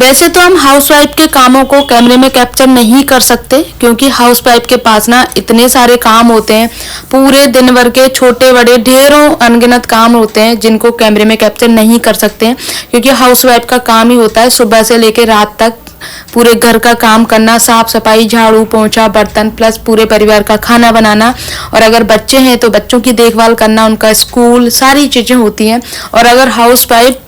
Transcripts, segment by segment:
वैसे तो हम हाउसवाइफ के कामों को कैमरे में कैप्चर नहीं कर सकते क्योंकि हाउसवाइफ के पास ना इतने सारे काम होते हैं। पूरे दिन भर के छोटे बड़े ढेरों अनगिनत काम होते हैं जिनको कैमरे में कैप्चर नहीं कर सकते हैं, क्योंकि हाउसवाइफ का काम ही होता है सुबह से लेकर रात तक पूरे घर का काम करना, साफ सफाई, झाड़ू पोंछा, बर्तन, प्लस पूरे परिवार का खाना बनाना। और अगर बच्चे हैं तो बच्चों की देखभाल करना, उनका स्कूल, सारी चीजें होती हैं। और अगर हाउसवाइफ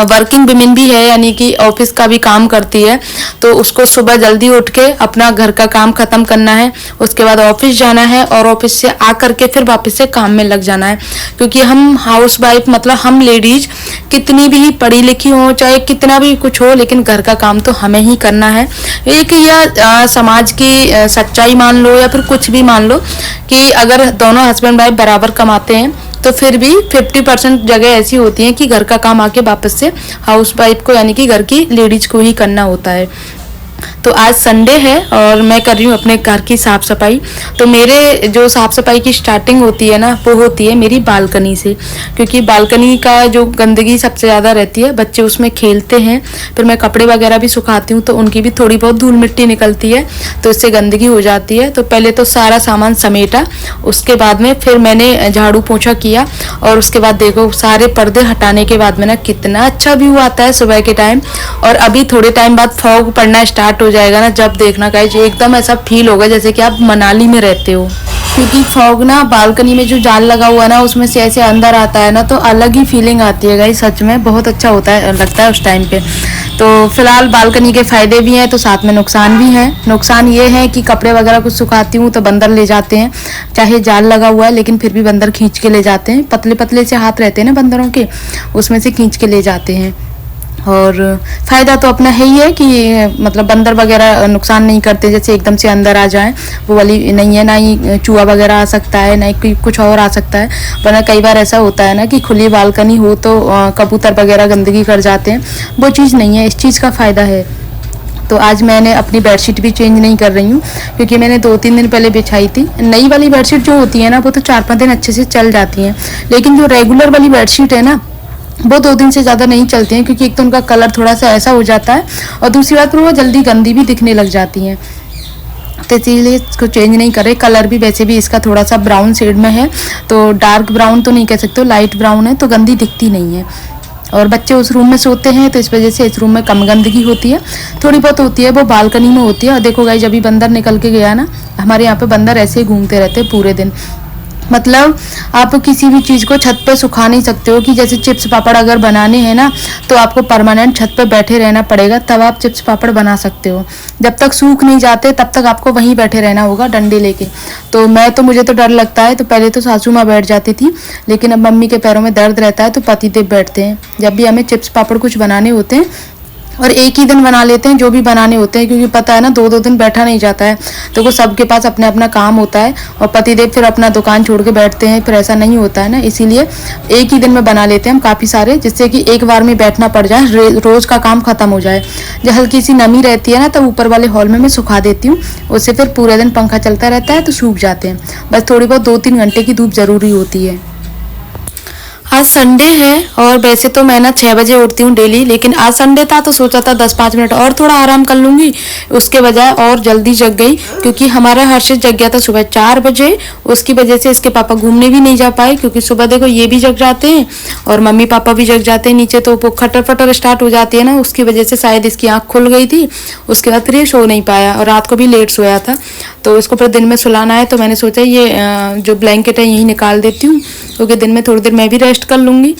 वर्किंग विमेन भी है, यानी कि ऑफिस का भी काम करती है, तो उसको सुबह जल्दी उठ के अपना घर का काम खत्म करना है, उसके बाद ऑफिस जाना है और ऑफिस से आकर के फिर वापस से काम में लग जाना है। क्योंकि हम हाउसवाइफ मतलब हम लेडीज कितनी भी पढ़ी लिखी हो, चाहे कितना भी कुछ हो, लेकिन घर का काम तो हमें ही करना है। एक या समाज की सच्चाई मान लो या फिर कुछ भी मान लो कि अगर दोनों हस्बैंड वाइफ बराबर कमाते हैं तो फिर भी 50% जगह ऐसी होती है कि घर का काम आके वापस से हाउसवाइफ को, यानी कि घर की लेडीज को ही करना होता है। तो आज संडे है और मैं कर रही हूँ अपने घर की साफ सफाई। तो मेरे जो साफ सफाई की स्टार्टिंग होती है ना, वो होती है मेरी बालकनी से, क्योंकि बालकनी का जो गंदगी सबसे ज़्यादा रहती है, बच्चे उसमें खेलते हैं, फिर मैं कपड़े वगैरह भी सुखाती हूँ तो उनकी भी थोड़ी बहुत धूल मिट्टी निकलती है, तो इससे गंदगी हो जाती है। तो पहले तो सारा सामान समेटा, उसके बाद में फिर मैंने झाड़ू पोछा किया और उसके बाद देखो सारे पर्दे हटाने के बाद में ना कितना अच्छा व्यू आता है सुबह के टाइम। और अभी थोड़े टाइम बाद फॉग पड़ना स्टार्ट हो जाएगा ना, जब देखना गाइस एकदम ऐसा फील होगा जैसे कि आप मनाली में रहते हो, क्योंकि फॉग ना बालकनी में जो जाल लगा हुआ है ना उसमें से ऐसे अंदर आता है ना, तो अलग ही फीलिंग आती है गाइस, सच में बहुत अच्छा होता है, लगता है उस टाइम पे। तो फिलहाल बालकनी के फायदे भी हैं तो साथ में नुकसान भी हैं। नुकसान ये है कि कपड़े वगैरह कुछ सुखाती हूँ तो बंदर ले जाते हैं, चाहे जाल लगा हुआ है लेकिन फिर भी बंदर खींच के ले जाते हैं, पतले पतले से हाथ रहते हैं ना बंदरों के, उसमें से खींच के ले जाते हैं। और फ़ायदा तो अपना है ही है कि मतलब बंदर वगैरह नुकसान नहीं करते, जैसे एकदम से अंदर आ जाएं वो वाली नहीं है, ना ही चूहा वगैरह आ सकता है, ना ही कुछ और आ सकता है। वरना कई बार ऐसा होता है ना कि खुली बालकनी हो तो कबूतर वगैरह गंदगी कर जाते हैं, वो चीज़ नहीं है, इस चीज़ का फ़ायदा है। तो आज मैंने अपनी बेडशीट भी चेंज नहीं कर रही हूँ, क्योंकि मैंने 2-3 दिन पहले बिछाई थी। नई वाली बेडशीट जो होती है ना वो तो 4-5 दिन अच्छे से चल जाती हैं, लेकिन जो रेगुलर वाली बेडशीट है ना वो 2 दिन से ज़्यादा नहीं चलती हैं, क्योंकि एक तो उनका कलर थोड़ा सा ऐसा हो जाता है और दूसरी बात पर वो जल्दी गंदी भी दिखने लग जाती हैं, तो इसीलिए इसको चेंज नहीं करे। कलर भी वैसे भी इसका थोड़ा सा ब्राउन शेड में है, तो डार्क ब्राउन तो नहीं कह सकते, लाइट ब्राउन है, तो गंदी दिखती नहीं है। और बच्चे उस रूम में सोते हैं तो इस वजह से इस रूम में कम गंदगी होती है, थोड़ी बहुत होती है वो बालकनी में होती है। और देखो गाइस जब भी बंदर निकल के गया ना, हमारे यहाँ पे बंदर ऐसे ही घूमते रहते हैं पूरे दिन, मतलब आप किसी भी चीज़ को छत पे सुखा नहीं सकते हो, कि जैसे चिप्स पापड़ अगर बनाने हैं ना तो आपको परमानेंट छत पे बैठे रहना पड़ेगा, तब आप चिप्स पापड़ बना सकते हो। जब तक सूख नहीं जाते तब तक आपको वहीं बैठे रहना होगा डंडे लेके। तो मुझे तो डर लगता है, तो पहले तो सासू माँ बैठ जाती थी, लेकिन अब मम्मी के पैरों में दर्द रहता है तो पतिदेव बैठते हैं जब भी हमें चिप्स पापड़ कुछ बनाने होते हैं, और एक ही दिन बना लेते हैं जो भी बनाने होते हैं, क्योंकि पता है ना 2-2 दिन बैठा नहीं जाता है, तो वो सबके पास अपना अपना काम होता है और पतिदेव फिर अपना दुकान छोड़ के बैठते हैं, फिर ऐसा नहीं होता है ना, इसीलिए एक ही दिन में बना लेते हैं हम काफ़ी सारे, जिससे कि एक बार में बैठना पड़ जाए, रोज़ का काम खत्म हो जाए। जब हल्की सी नमी रहती है ना तब ऊपर वाले हॉल में मैं सुखा देती हूँ, उससे फिर पूरे दिन पंखा चलता रहता है तो सूख जाते हैं। बस थोड़ी बहुत 2-3 घंटे की धूप ज़रूरी होती है। आज संडे है और वैसे तो मैं ना 6 बजे उठती हूँ डेली, लेकिन आज संडे था तो सोचा था 10-5 मिनट और थोड़ा आराम कर लूँगी, उसके बजाय और जल्दी जग गई, क्योंकि हमारा हर्षित जग गया था सुबह 4 बजे। उसकी वजह से इसके पापा घूमने भी नहीं जा पाए, क्योंकि सुबह देखो ये भी जग जाते हैं और मम्मी पापा भी जग जाते हैं नीचे, तो वो खटर फटर स्टार्ट हो जाती है ना, उसकी वजह से शायद इसकी आँख खुल गई थी, उसके बाद फिर ये सो नहीं पाया और रात को भी लेट सोया था, तो इसको फिर दिन में सुलाना है। तो मैंने सोचा ये जो ब्लैंकेट है यही निकाल देती हूँ, क्योंकि दिन में थोड़ी देर मैं भी रेस्ट कर लूँगी।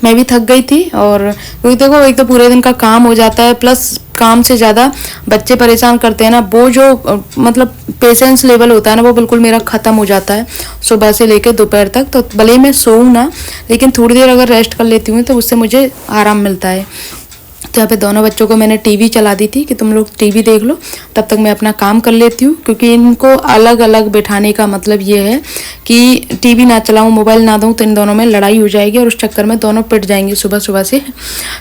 मैं भी थक गई थी, और क्योंकि देखो एक तो पूरे दिन का काम हो जाता है, प्लस काम से ज़्यादा बच्चे परेशान करते हैं ना, वो जो मतलब पेशेंस लेवल होता है ना वो बिल्कुल मेरा ख़त्म हो जाता है सुबह से लेकर दोपहर तक। तो भले ही मैं सोऊं ना, लेकिन थोड़ी देर अगर रेस्ट कर लेती हूँ तो उससे मुझे आराम मिलता है। तो यहाँ पे दोनों बच्चों को मैंने टीवी चला दी थी कि तुम लोग टीवी देख लो, तब तक मैं अपना काम कर लेती हूँ, क्योंकि इनको अलग अलग बिठाने का मतलब ये है कि टीवी ना चलाऊँ, मोबाइल ना दूँ, तो इन दोनों में लड़ाई हो जाएगी और उस चक्कर में दोनों पिट जाएंगे सुबह सुबह से।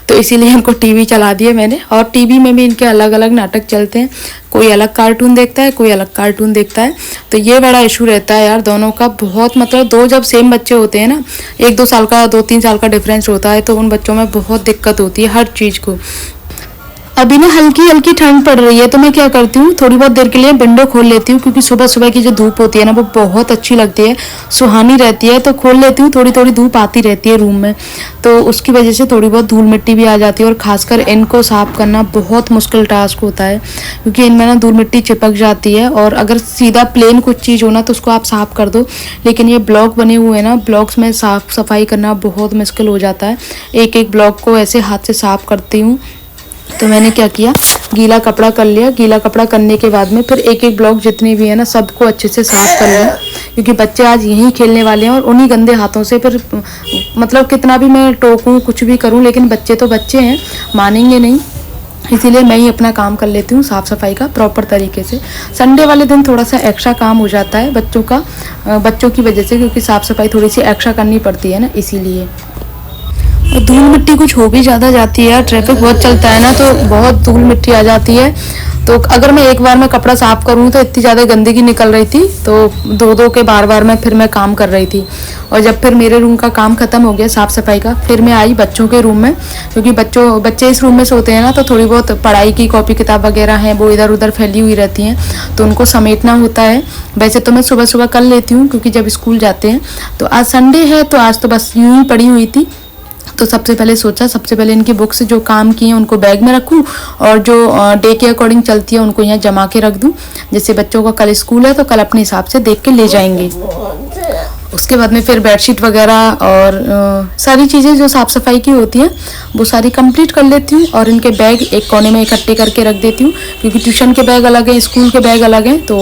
तो इसीलिए इनको टीवी चला दिए मैंने, और टीवी में भी इनके अलग अलग नाटक चलते हैं, कोई अलग कार्टून देखता है, कोई अलग कार्टून देखता है। तो ये बड़ा इशू रहता है यार दोनों का बहुत, मतलब दो जब सेम बच्चे होते हैं ना, 1-2 साल का 2-3 साल का डिफरेंस होता है, तो उन बच्चों में बहुत दिक्कत होती है हर चीज़ को। अभी ना हल्की हल्की ठंड पड़ रही है, तो मैं क्या करती हूँ, थोड़ी बहुत देर के लिए विंडो खोल लेती हूँ, क्योंकि सुबह सुबह की जो धूप होती है ना वो बहुत अच्छी लगती है, सुहानी रहती है। तो खोल लेती हूँ, थोड़ी थोड़ी धूप आती रहती है रूम में, तो उसकी वजह से थोड़ी बहुत धूल मिट्टी भी आ जाती है। और खासकर इनको साफ करना बहुत मुश्किल टास्क होता है, क्योंकि इनमें ना धूल मिट्टी चिपक जाती है। और अगर सीधा प्लेन कुछ चीज़ हो ना तो उसको आप साफ कर दो, लेकिन ये ब्लॉक बने हुए हैं ना, ब्लॉक्स में साफ सफाई करना बहुत मुश्किल हो जाता है। एक एक ब्लॉक को ऐसे हाथ से साफ करती हूँ। तो मैंने क्या किया, गीला कपड़ा कर लिया। गीला कपड़ा करने के बाद में फिर एक एक ब्लॉक जितने भी है ना सबको अच्छे से साफ कर लिया, क्योंकि बच्चे आज यहीं खेलने वाले हैं और उन्हीं गंदे हाथों से फिर मतलब कितना भी मैं टोकूं कुछ भी करूं, लेकिन बच्चे तो बच्चे हैं, मानेंगे नहीं। इसीलिए मैं ही अपना काम कर लेती हूँ साफ़ सफाई का प्रॉपर तरीके से। संडे वाले दिन थोड़ा सा एक्स्ट्रा काम हो जाता है बच्चों की वजह से, क्योंकि साफ़ सफाई थोड़ी सी एक्स्ट्रा करनी पड़ती है ना, इसीलिए। और धूल मिट्टी कुछ हो भी ज़्यादा जाती है, ट्रैफिक बहुत चलता है ना, तो बहुत धूल मिट्टी आ जाती है। तो अगर मैं एक बार में कपड़ा साफ करूँ तो इतनी ज़्यादा गंदगी निकल रही थी, तो दो दो के बार में फिर मैं काम कर रही थी। और जब फिर मेरे रूम का काम ख़त्म हो गया साफ़ सफाई का, फिर मैं आई बच्चों के रूम में, क्योंकि बच्चे इस रूम में सोते हैं ना, तो थोड़ी बहुत पढ़ाई की कॉपी किताब वगैरह हैं वो इधर उधर फैली हुई रहती हैं, तो उनको समेटना होता है। वैसे तो मैं सुबह सुबह कर लेती हूँ, क्योंकि जब स्कूल जाते हैं। तो आज संडे है, तो आज तो बस यूँ ही पड़ी हुई थी। तो सबसे पहले इनकी बुक्स जो काम की हैं उनको बैग में रखूं, और जो डे के अकॉर्डिंग चलती है उनको यहाँ जमा के रख दूं। जैसे बच्चों का कल स्कूल है तो कल अपने हिसाब से देख के ले जाएंगे। उसके बाद में फिर बेडशीट वगैरह और सारी चीज़ें जो साफ़ सफाई की होती हैं वो सारी कंप्लीट कर लेती हूँ, और इनके बैग एक कोने में इकट्ठे करके रख देती हूँ, क्योंकि ट्यूशन के बैग अलग हैं, स्कूल के बैग अलग हैं। तो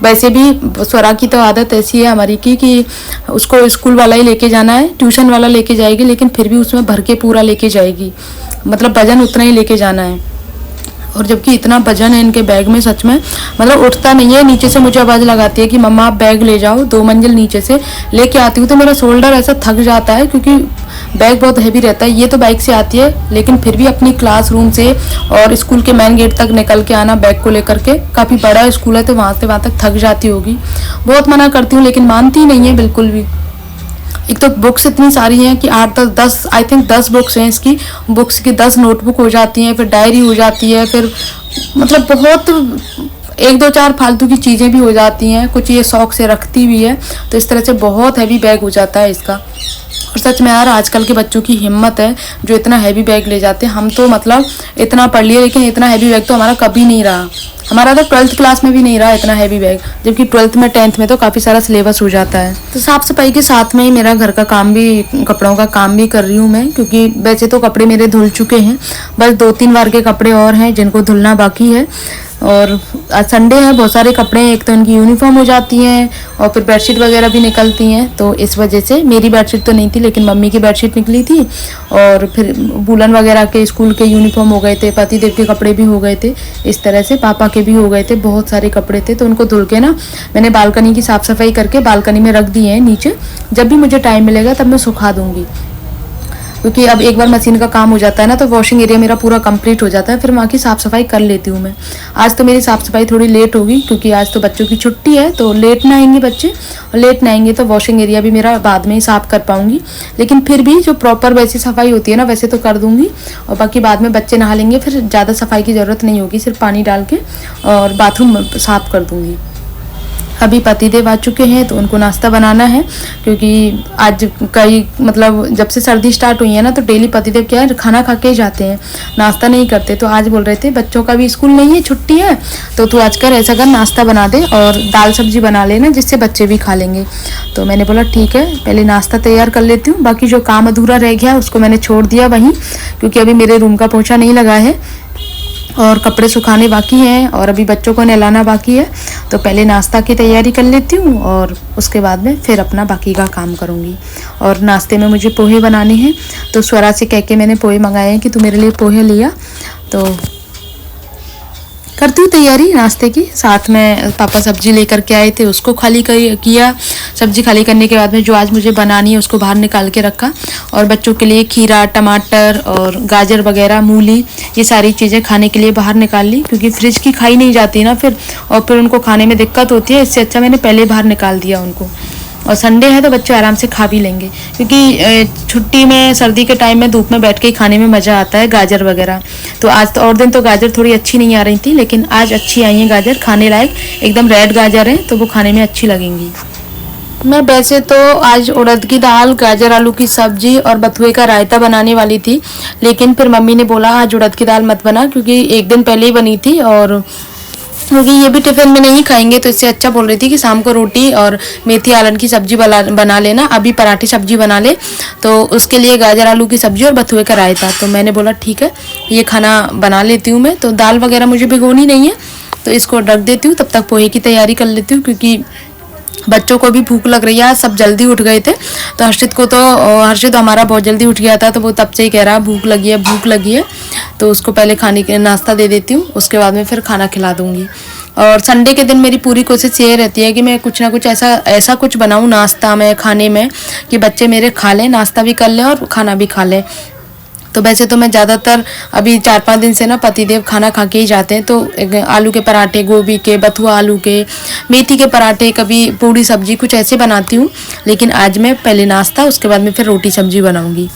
वैसे भी स्वरा की तो आदत ऐसी है हमारी कि उसको स्कूल वाला ही लेके जाना है, ट्यूशन वाला लेके जाएगी, लेकिन फिर भी उसमें भर के पूरा लेके जाएगी, मतलब वजन उतना ही लेके जाना है। और जबकि इतना वजन है इनके बैग में, सच में मतलब उठता नहीं है। नीचे से मुझे आवाज़ लगाती है कि मम्मा आप बैग ले जाओ, 2 मंजिल नीचे से लेके आती हूँ तो मेरा शोल्डर ऐसा थक जाता है, क्योंकि बैग बहुत हैवी रहता है। ये तो बाइक से आती है, लेकिन फिर भी अपनी क्लासरूम से और स्कूल के मेन गेट तक निकल के आना बैग को लेकर के, काफ़ी बड़ा स्कूल है तो वहाँ से वहाँ तक थक जाती होगी। बहुत मना करती हूँ लेकिन मानती नहीं है बिल्कुल भी। एक तो बुक्स इतनी सारी हैं कि 8-10 आई थिंक 10 बुक्स हैं इसकी, बुक्स की 10 नोटबुक हो जाती हैं, फिर डायरी हो जाती है, फिर मतलब बहुत 1-2-4 फालतू की चीज़ें भी हो जाती हैं, कुछ ये शौक से रखती भी है। तो इस तरह से बहुत हैवी बैग हो जाता है इसका। और सच में यार आजकल के बच्चों की हिम्मत है जो इतना हैवी बैग ले जाते हैं। हम तो मतलब इतना पढ़ लिए, लेकिन इतना हैवी बैग तो हमारा कभी नहीं रहा। हमारा तो 12th क्लास में भी नहीं रहा इतना हैवी बैग, जबकि 12th में 10th में तो काफ़ी सारा सिलेबस हो जाता है। तो साफ़ सफाई के साथ में ही मेरा घर का काम भी, कपड़ों का काम भी कर रही हूँ मैं, क्योंकि वैसे तो कपड़े मेरे धुल चुके हैं, बस 2-3 बार के कपड़े और हैं जिनको धुलना बाकी है। और आज संडे है, बहुत सारे कपड़े हैं, एक तो इनकी यूनिफॉर्म हो जाती हैं और फिर बेडशीट वगैरह भी निकलती हैं। तो इस वजह से मेरी बेडशीट तो नहीं थी, लेकिन मम्मी की बेडशीट निकली थी, और फिर वूलन वगैरह के स्कूल के यूनिफॉर्म हो गए थे, पति देव के कपड़े भी हो गए थे, इस तरह से पापा के भी हो गए थे, बहुत सारे कपड़े थे। तो उनको धुल के ना मैंने बालकनी की साफ़ सफाई करके बालकनी में रख दिए हैं नीचे। जब भी मुझे टाइम मिलेगा तब मैं सुखा दूँगी, क्योंकि अब एक बार मशीन का काम हो जाता है ना तो वॉशिंग एरिया मेरा पूरा कंप्लीट हो जाता है, फिर वहाँ की साफ़ सफाई कर लेती हूँ मैं। आज तो मेरी साफ़ सफाई थोड़ी लेट होगी, क्योंकि आज तो बच्चों की छुट्टी है, तो लेट ना आएंगे बच्चे, और लेट ना आएंगे तो वॉशिंग एरिया भी मेरा बाद में ही साफ़ कर पाऊँगी। लेकिन फिर भी जो प्रॉपर वैसी सफाई होती है ना वैसे तो कर दूँगी, और बाकी बाद में बच्चे नहा लेंगे, फिर ज़्यादा सफाई की ज़रूरत नहीं होगी, सिर्फ पानी डाल के और बाथरूम साफ़ कर दूँगी। अभी पतिदेव आ चुके हैं तो उनको नाश्ता बनाना है, क्योंकि आज कई मतलब जब से सर्दी स्टार्ट हुई है ना तो डेली पतिदेव क्या है खाना खा के ही जाते हैं, नाश्ता नहीं करते। तो आज बोल रहे थे बच्चों का भी स्कूल नहीं है, छुट्टी है, तो तू आज कर ऐसा कर नाश्ता बना दे और दाल सब्जी बना लेना, जिससे बच्चे भी खा लेंगे। तो मैंने बोला ठीक है, पहले नाश्ता तैयार कर लेती हूँ, बाकी जो काम अधूरा रह गया उसको मैंने छोड़ दिया वहीं, क्योंकि अभी मेरे रूम का पोछा नहीं लगा है और कपड़े सुखाने बाकी हैं और अभी बच्चों को नहलाना बाकी है। तो पहले नाश्ता की तैयारी कर लेती हूँ और उसके बाद में फिर अपना बाकी का काम करूँगी। और नाश्ते में मुझे पोहे बनाने हैं, तो स्वरा से कह के मैंने पोहे मंगाए हैं कि तू मेरे लिए पोहे लिया। तो करती हूँ तैयारी नाश्ते की। साथ में पापा सब्जी लेकर के आए थे, उसको खाली किया। सब्जी खाली करने के बाद में जो आज मुझे बनानी है उसको बाहर निकाल के रखा, और बच्चों के लिए खीरा, टमाटर और गाजर वगैरह, मूली, ये सारी चीज़ें खाने के लिए बाहर निकाल ली, क्योंकि फ्रिज की खाई नहीं जाती ना फिर, और फिर उनको खाने में दिक्कत होती है। इससे अच्छा मैंने पहले बाहर निकाल दिया उनको। और संडे है तो बच्चे आराम से खा भी लेंगे, क्योंकि छुट्टी में सर्दी के टाइम में धूप में बैठ के खाने में मज़ा आता है गाजर वगैरह। तो आज तो और दिन तो गाजर थोड़ी अच्छी नहीं आ रही थी, लेकिन आज अच्छी आई हैं गाजर, खाने लायक, एकदम रेड गाजर है तो वो खाने में अच्छी लगेंगी। मैं वैसे तो आज उड़द की दाल, गाजर आलू की सब्जी और बथुए का रायता बनाने वाली थी, लेकिन फिर मम्मी ने बोला आज उड़द की दाल मत बना, क्योंकि एक दिन पहले ही बनी थी और क्योंकि ये भी टिफिन में नहीं खाएंगे, तो इससे अच्छा बोल रही थी कि शाम को रोटी और मेथी आलन की सब्जी बना लेना, अभी पराठे सब्जी बना ले। तो उसके लिए गाजर आलू की सब्जी और बथुए का रायता। तो मैंने बोला ठीक है, ये खाना बना लेती हूँ मैं। तो दाल वगैरह मुझे भिगोनी नहीं है, तो इसको रख देती हूँ, तब तक पोहे की तैयारी कर लेती हूँ, क्योंकि बच्चों को भी भूख लग रही है। सब जल्दी उठ गए थे, तो हर्षित हमारा बहुत जल्दी उठ गया था, तो वो तब से ही कह रहा भूख लगी है भूख लगी है। तो उसको पहले खाने के नाश्ता दे देती हूँ, उसके बाद में फिर खाना खिला दूँगी। और संडे के दिन मेरी पूरी कोशिश ये रहती है कि मैं कुछ ना कुछ ऐसा कुछ बनाऊँ नाश्ता में, खाने में, कि बच्चे मेरे खा लें, नाश्ता भी कर लें और खाना भी खा लें। तो वैसे तो मैं ज़्यादातर अभी 4-5 दिन से ना पतिदेव खाना खा के ही जाते हैं, तो आलू के पराठे, गोभी के, बथुआ आलू के, मेथी के पराठे, कभी पूड़ी सब्जी कुछ ऐसे बनाती हूँ। लेकिन आज मैं पहले नाश्ता, उसके बाद में फिर रोटी सब्जी बनाऊँगी।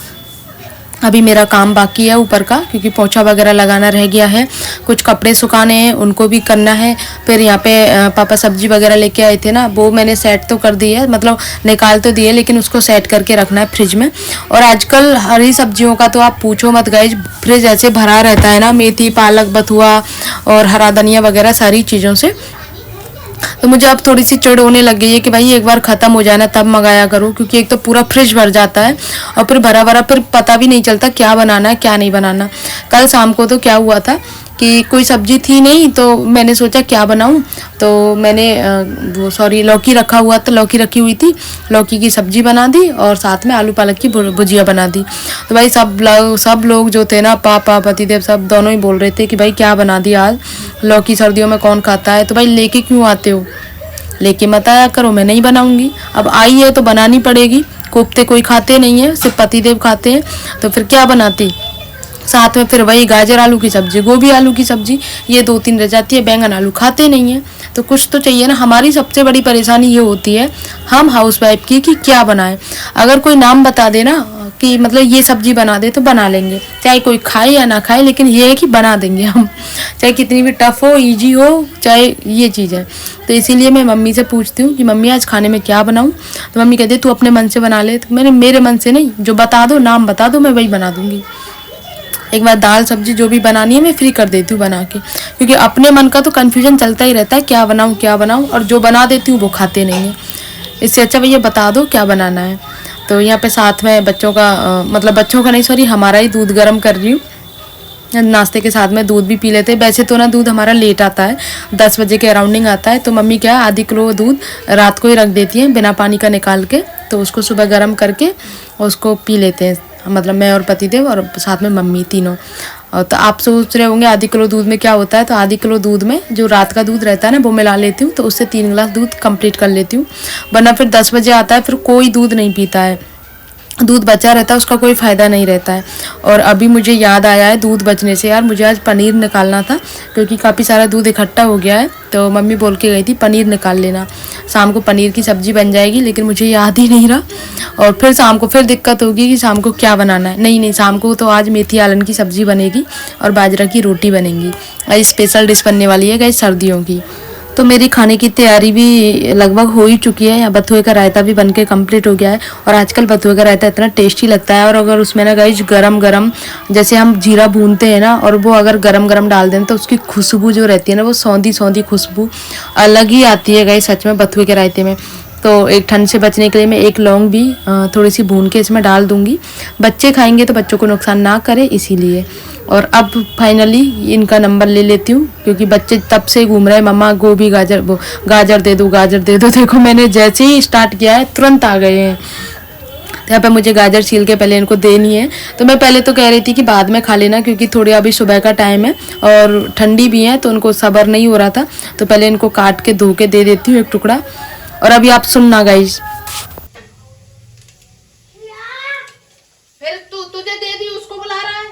अभी मेरा काम बाकी है ऊपर का, क्योंकि पोछा वगैरह लगाना रह गया है, कुछ कपड़े सुखाने हैं उनको भी करना है। फिर यहाँ पे पापा सब्जी वगैरह लेके आए थे ना, वो मैंने सेट तो कर दी है, मतलब निकाल तो दिए, लेकिन उसको सेट करके रखना है फ्रिज में। और आजकल हरी सब्जियों का तो आप पूछो मत गाइस, फ्रिज ऐसे भरा रहता है ना, मेथी, पालक, बथुआ और हरा धनिया वगैरह सारी चीज़ों से। तो मुझे अब थोड़ी सी चिढ़ होने लग गई है कि भाई एक बार ख़त्म हो जाए ना तब मंगाया करूँ, क्योंकि एक तो पूरा फ्रिज भर जाता है और फिर भरा भरा फिर पता भी नहीं चलता क्या बनाना है क्या नहीं बनाना। कल शाम को तो क्या हुआ था कि कोई सब्जी थी नहीं, तो मैंने सोचा क्या बनाऊं, तो मैंने लौकी रखा हुआ था, लौकी रखी हुई थी, लौकी की सब्जी बना दी और साथ में आलू पालक की भुजिया बना दी। तो भाई सब लोग जो थे ना, पापा पतिदेव सब दोनों ही बोल रहे थे कि भाई क्या बना दिया आज, लौकी सर्दियों में कौन खाता है, तो भाई लेके क्यों आते हो, लेके मत आया करो, मैं नहीं बनाऊंगी। अब आई है तो बनानी पड़ेगी, कोफ्ते कोई खाते नहीं है, सिर्फ पतिदेव खाते हैं, तो फिर क्या बनाती। साथ में फिर वही गाजर आलू की सब्जी, गोभी आलू की सब्जी, ये 2-3 रह जाती है, बैंगन आलू खाते नहीं है, तो कुछ तो चाहिए ना। हमारी सबसे बड़ी परेशानी ये होती है हम हाउसवाइफ की, कि क्या बनाएं। अगर कोई नाम बता दे ना कि मतलब ये सब्जी बना दे तो बना लेंगे, चाहे कोई खाए या ना खाए, लेकिन ये है कि बना देंगे हम, चाहे कितनी भी टफ हो, ईजी हो, चाहे ये चीज़ है। तो इसीलिए मैं मम्मी से पूछती हूँ कि मम्मी आज खाने में क्या बनाऊँ, तो मम्मी कहती है तू अपने मन से बना ले। तो मैंने मेरे मन से नहीं, जो बता दो, नाम बता दो, मैं वही बना दूँगी। एक बार दाल सब्जी जो भी बनानी है मैं फ्री कर देती हूँ बना के, क्योंकि अपने मन का तो कन्फ्यूजन चलता ही रहता है क्या बनाऊँ, और जो बना देती हूँ वो खाते नहीं हैं। इससे अच्छा भैया बता दो क्या बनाना है। तो यहाँ पे साथ में बच्चों का मतलब बच्चों का नहीं, सॉरी, हमारा ही दूध गर्म कर रही हूँ। नाश्ते के साथ में दूध भी पी लेते हैं। वैसे तो ना दूध हमारा लेट आता है, 10 बजे के अराउंडिंग आता है, तो मम्मी क्या है आधी किलो दूध रात को ही रख देती हैं बिना पानी का निकाल के, तो उसको सुबह गर्म करके उसको पी लेते हैं, मतलब मैं और पतिदेव और साथ में मम्मी तीनों। तो आप सोच रहे होंगे आधी किलो दूध में क्या होता है, तो आधी किलो दूध में जो रात का दूध रहता है ना वो मिला लेती हूँ, तो उससे 3 गिलास दूध कंप्लीट कर लेती हूँ। वरना फिर 10 बजे आता है, फिर कोई दूध नहीं पीता है, दूध बचा रहता है, उसका कोई फ़ायदा नहीं रहता है। और अभी मुझे याद आया है दूध बचने से, यार मुझे आज पनीर निकालना था, क्योंकि काफ़ी सारा दूध इकट्ठा हो गया है, तो मम्मी बोल के गई थी पनीर निकाल लेना, शाम को पनीर की सब्ज़ी बन जाएगी, लेकिन मुझे याद ही नहीं रहा। और फिर शाम को फिर दिक्कत होगी कि शाम को क्या बनाना है। नहीं, शाम को तो आज मेथी आलन की सब्ज़ी बनेगी और बाजरा की रोटी बनेगी। आज स्पेशल डिश बनने वाली है गाइस सर्दियों की। तो मेरी खाने की तैयारी भी लगभग हो ही चुकी है। यहाँ बथुए का रायता भी बनके कंप्लीट हो गया है, और आजकल बथुए का रायता इतना टेस्टी लगता है। और अगर उसमें ना गाइस गरम गरम जैसे हम जीरा भूनते हैं ना, और वो अगर गरम गरम डाल दें तो उसकी खुशबू जो रहती है ना, वो सौंधी सौंधी खुशबू अलग ही आती है गाइस सच में बथुए के रायते में। तो एक ठंड से बचने के लिए मैं एक लौंग भी थोड़ी सी भून के इसमें डाल दूंगी। बच्चे खाएंगे तो बच्चों को नुकसान ना करे इसीलिए। और अब फाइनली इनका नंबर ले लेती हूँ, क्योंकि बच्चे तब से घूम रहे हैं मम्मा गोभी गाजर, वो गाजर दे दो गाजर दे दो। देखो मैंने जैसे ही स्टार्ट किया है तुरंत आ गए हैं। तो यहाँ पे मुझे गाजर छील के पहले इनको देनी है। तो मैं पहले तो कह रही थी कि बाद में खा लेना, क्योंकि थोड़ी अभी सुबह का टाइम है और ठंडी भी है, तो उनको सब्र नहीं हो रहा था। तो पहले इनको काट के धो के दे देती हूँ एक टुकड़ा। और अभी आप सुनना गाइस, फिर तुझे दे दी, उसको बुला रहा है।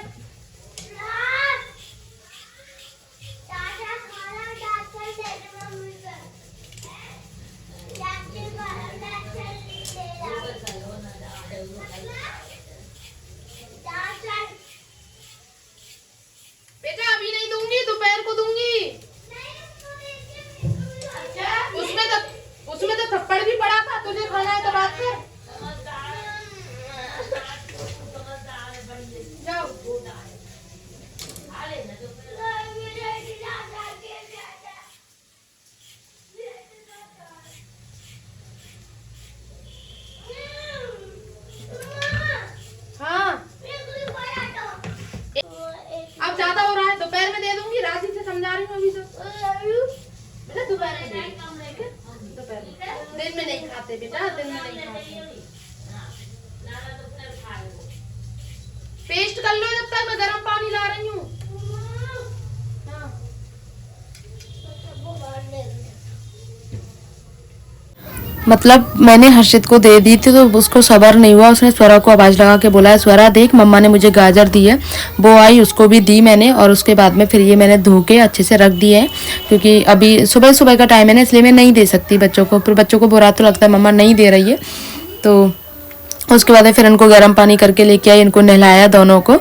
अब ज्यादा हो रहा है, दोपहर में दे दूंगी, राशि से समझा रही हूँ अभी तो। बेटा दोपहर में दोपहर में, दिन में नहीं खाते बेटा, दिन में नहीं खाते। पेस्ट कर लो जब तक मैं गर्म पानी ला रही हूँ। मतलब मैंने हर्षित को दे दी थी तो उसको सब्र नहीं हुआ, उसने स्वरा को आवाज़ लगा के बोला, स्वरा देख मम्मा ने मुझे गाजर दी है। वो आई, उसको भी दी मैंने, और उसके बाद में फिर ये मैंने धो के अच्छे से रख दिए हैं, क्योंकि अभी सुबह सुबह का टाइम है ना, इसलिए मैं नहीं दे सकती बच्चों को, फिर बच्चों को बुरा तो लगता है मम्मा नहीं दे रही है। तो उसके बाद फिर इनको गर्म पानी करके लेके आई, इनको नहलाया दोनों को,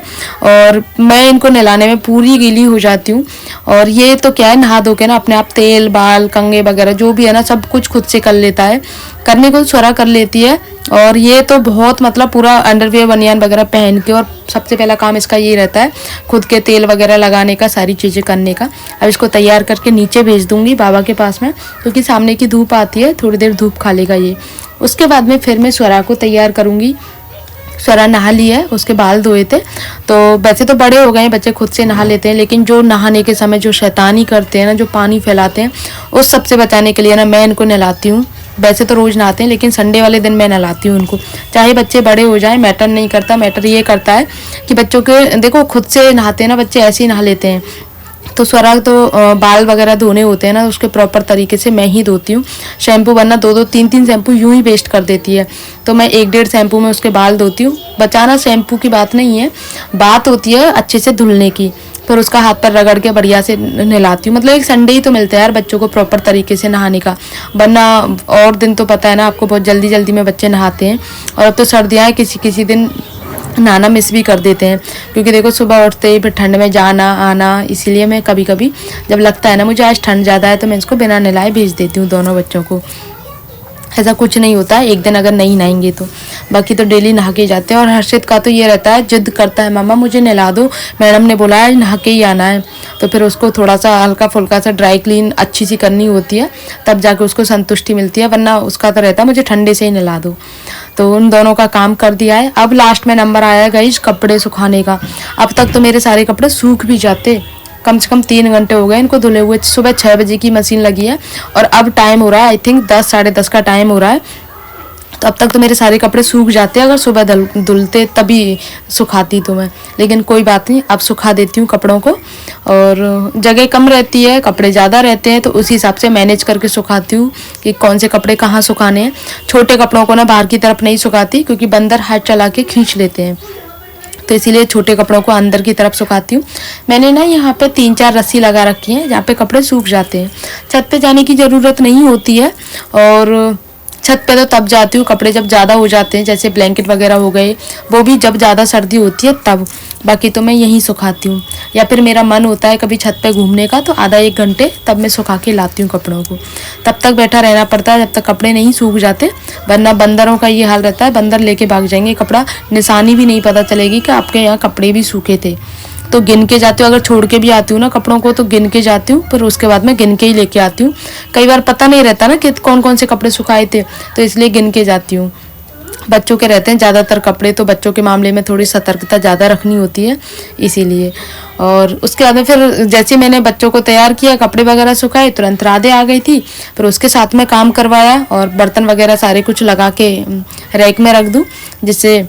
और मैं इनको नहलाने में पूरी गीली हो जाती हूँ। और ये तो क्या है, नहा धो के ना अपने आप तेल बाल कंघे वगैरह जो भी है ना सब कुछ खुद से कर लेता है, करने को स्वरा कर लेती है। और ये तो बहुत मतलब पूरा अंडरवियर बनियान वगैरह पहन के, और सबसे पहला काम इसका ये रहता है खुद के तेल वगैरह लगाने का, सारी चीज़ें करने का। अब इसको तैयार करके नीचे भेज दूंगी बाबा के पास में, क्योंकि सामने की धूप आती है, थोड़ी देर धूप खा लेगा ये। उसके बाद में फिर मैं स्वरा को तैयार करूँगी। स्वरा नहा लिया है, उसके बाल धोए थे, तो वैसे तो बड़े हो गए हैं बच्चे, खुद से नहा लेते हैं, लेकिन जो नहाने के समय जो शैतानी करते हैं ना, जो पानी फैलाते हैं, उस सब से बचाने के लिए ना मैं इनको नहलाती हूँ। वैसे तो रोज़ नहाते हैं, लेकिन संडे वाले दिन मैं नहलाती हूँ उनको। चाहे बच्चे बड़े हो जाएं, मैटर नहीं करता, मैटर ये करता है कि बच्चों के देखो खुद से नहाते हैं ना बच्चे, ऐसे ही नहा लेते हैं। तो स्वरा तो बाल वगैरह धोने होते हैं ना, उसके प्रॉपर तरीके से मैं ही धोती हूँ। शैम्पू वरना 2-2 3-3 शैम्पू यूं ही वेस्ट कर देती है, तो मैं 1-1.5 शैम्पू में उसके बाल धोती हूँ। बचाना शैम्पू की बात नहीं है, बात होती है अच्छे से धुलने की। फिर उसका हाथ पर रगड़ के बढ़िया से नहलाती हूँ। मतलब एक संडे ही तो मिलता है यार बच्चों को प्रॉपर तरीके से नहाने का, वरना और दिन तो पता है ना आपको, बहुत जल्दी जल्दी में बच्चे नहाते हैं। और अब तो सर्दियाँ हैं, किसी किसी दिन नहाना मिस भी कर देते हैं, क्योंकि देखो सुबह उठते ही फिर ठंड में जाना आना, इसीलिए मैं कभी कभी जब लगता है ना मुझे आज ठंड ज़्यादा है, तो मैं इसको बिना नहलाए भेज देती हूँ दोनों बच्चों को। ऐसा कुछ नहीं होता है एक दिन अगर नहीं नहाएंगे तो, बाकी तो डेली नहा के जाते हैं। और हर्षित का तो ये रहता है, जिद करता है मामा मुझे नहला दो, मैडम ने बोला है नहा के ही आना है, तो फिर उसको थोड़ा सा हल्का फुल्का सा ड्राई क्लीन अच्छी सी करनी होती है, तब जाके उसको संतुष्टि मिलती है, वरना उसका तो रहता है मुझे ठंडे से ही नहला दो। तो उन दोनों का काम कर दिया है। अब लास्ट में नंबर आया गाइस कपड़े सुखाने का। अब तक तो मेरे सारे कपड़े सूख भी जाते, कम से कम 3 घंटे हो गए इनको धुले हुए। सुबह 6 बजे की मशीन लगी है, और अब टाइम हो रहा है आई थिंक 10 साढ़े 10 का टाइम हो रहा है, तो अब तक तो मेरे सारे कपड़े सूख जाते हैं। अगर सुबह धुलते तभी सुखाती तो मैं, लेकिन कोई बात नहीं, अब सुखा देती हूँ कपड़ों को। और जगह कम रहती है, कपड़े ज़्यादा रहते हैं, तो उसी हिसाब से मैनेज करके सुखाती हूँ कि कौन से कपड़े कहाँ सुखाने हैं। छोटे कपड़ों को ना बाहर की तरफ नहीं सुखाती, क्योंकि बंदर हाथ चला के खींच लेते हैं, तो इसीलिए छोटे कपड़ों को अंदर की तरफ सुखाती हूँ। मैंने ना यहाँ पे 3-4 रस्सी लगा रखी है, जहाँ पे कपड़े सूख जाते हैं। छत पे जाने की ज़रूरत नहीं होती है, और छत पे तो तब जाती हूँ कपड़े जब ज़्यादा हो जाते हैं, जैसे ब्लैंकेट वगैरह हो गए, वो भी जब ज़्यादा सर्दी होती है तब। बाकी तो मैं यहीं सुखाती हूँ, या फिर मेरा मन होता है कभी छत पे घूमने का, तो आधा 1 घंटे तब मैं सुखा के लाती हूँ कपड़ों को। तब तक बैठा रहना पड़ता है जब तक कपड़े नहीं सूख जाते, वरना बंदरों का ये हाल रहता है, बंदर लेके भाग जाएंगे कपड़ा, निशानी भी नहीं पता चलेगी कि आपके यहाँ कपड़े भी सूखे थे। तो गिन के जाती हूँ, अगर छोड़ के भी आती हूँ ना कपड़ों को तो गिन के जाती हूँ, फिर उसके बाद में गिन के ही लेके आती हूँ। कई बार पता नहीं रहता ना कि कौन कौन से कपड़े सुखाए थे, तो इसलिए गिन के जाती हूँ। बच्चों के रहते हैं ज़्यादातर कपड़े, तो बच्चों के मामले में थोड़ी सतर्कता ज़्यादा रखनी होती है इसीलिए। और उसके बाद में फिर जैसे मैंने बच्चों को तैयार किया, कपड़े वगैरह सुखाए, तुरंत राधे आ गई थी, फिर उसके साथ में काम करवाया, और बर्तन वगैरह सारे कुछ लगा के रैक में रख दूँ, जिससे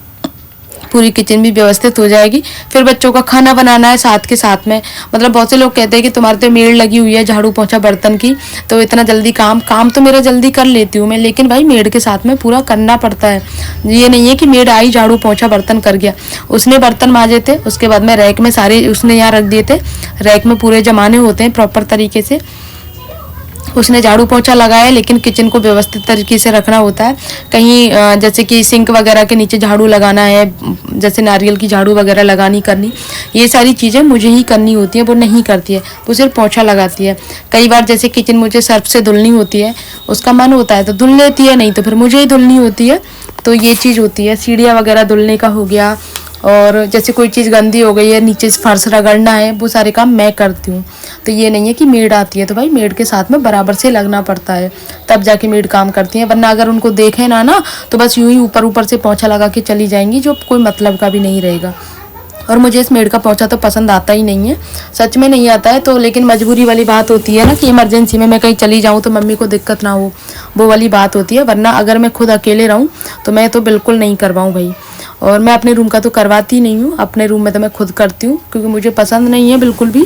पूरी किचन भी व्यवस्थित हो जाएगी। फिर बच्चों का खाना बनाना है साथ के साथ में। मतलब बहुत से लोग कहते हैं कि तुम्हारे तो मेड लगी हुई है झाड़ू पोंछा बर्तन की, तो इतना जल्दी काम तो मेरा जल्दी कर लेती हूँ मैं, लेकिन भाई मेड के साथ में पूरा करना पड़ता है। ये नहीं है कि मेड आई झाड़ू पोंछा बर्तन कर गया, उसने बर्तन मांजे थे, उसके बाद में रैक में सारे उसने यहाँ रख दिए थे, रैक में पूरे जमाने होते हैं प्रॉपर तरीके से, उसने झाड़ू पोंछा लगाया, लेकिन किचन को व्यवस्थित तरीके से रखना होता है। कहीं जैसे कि सिंक वगैरह के नीचे झाड़ू लगाना है, जैसे नारियल की झाड़ू वगैरह लगानी करनी, ये सारी चीज़ें मुझे ही करनी होती है, वो नहीं करती है, वो सिर्फ पोंछा लगाती है। कई बार जैसे किचन मुझे सर्फ से धुलनी होती है, उसका मन होता है तो धुल लेती है, नहीं तो फिर मुझे ही धुलनी होती है, तो ये चीज़ होती है। सीढ़ियाँ वगैरह धुलने का हो गया, और जैसे कोई चीज़ गंदी हो गई है, नीचे से फर्श रगड़ना है, वो सारे काम मैं करती हूँ। तो ये नहीं है कि मेड आती है तो भाई मेड के साथ में बराबर से लगना पड़ता है, तब जाके मेड काम करती है। वरना अगर उनको देखे ना तो बस यूं ही ऊपर ऊपर से पोंछा लगा के चली जाएंगी, जो कोई मतलब का भी नहीं रहेगा। और मुझे इस मेड का पोंछा तो पसंद आता ही नहीं है, सच में नहीं आता है। तो लेकिन मजबूरी वाली बात होती है ना कि इमरजेंसी में मैं कहीं चली जाऊँ तो मम्मी को दिक्कत ना हो, वो वाली बात होती है। वरना अगर मैं खुद अकेले रहूँ तो मैं तो बिल्कुल नहीं करवाऊँ भाई। और मैं अपने रूम का तो करवाती नहीं हूँ, अपने रूम में तो मैं खुद करती हूँ, क्योंकि मुझे पसंद नहीं है बिल्कुल भी।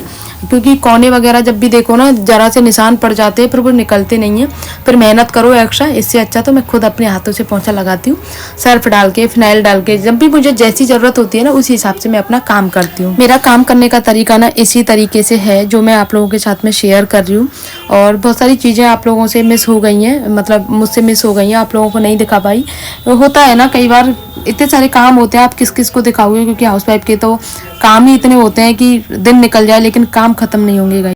क्योंकि कोने वगैरह जब भी देखो ना ज़रा से निशान पड़ जाते हैं, फिर वो निकलते नहीं हैं, फिर मेहनत करो एक्स्ट्रा। इससे अच्छा तो मैं खुद अपने हाथों से पोंछा लगाती हूँ, सर्फ डाल के, फिनाइल डाल के। जब भी मुझे जैसी ज़रूरत होती है ना उसी हिसाब से मैं अपना काम करती हूँ। मेरा काम करने का तरीका ना इसी तरीके से है जो मैं आप लोगों के साथ में शेयर कर रही हूँ। और बहुत सारी चीज़ें आप लोगों से मिस हो गई हैं, मतलब मुझसे मिस हो गई हैं, आप लोगों को नहीं दिखा पाई। होता है ना कई बार, इतने सारे काम होते हैं, आप किस किस को दिखाओगे, क्योंकि हाउस वाइफ के तो काम ही इतने होते हैं कि दिन निकल जाए लेकिन काम खत्म नहीं होंगे।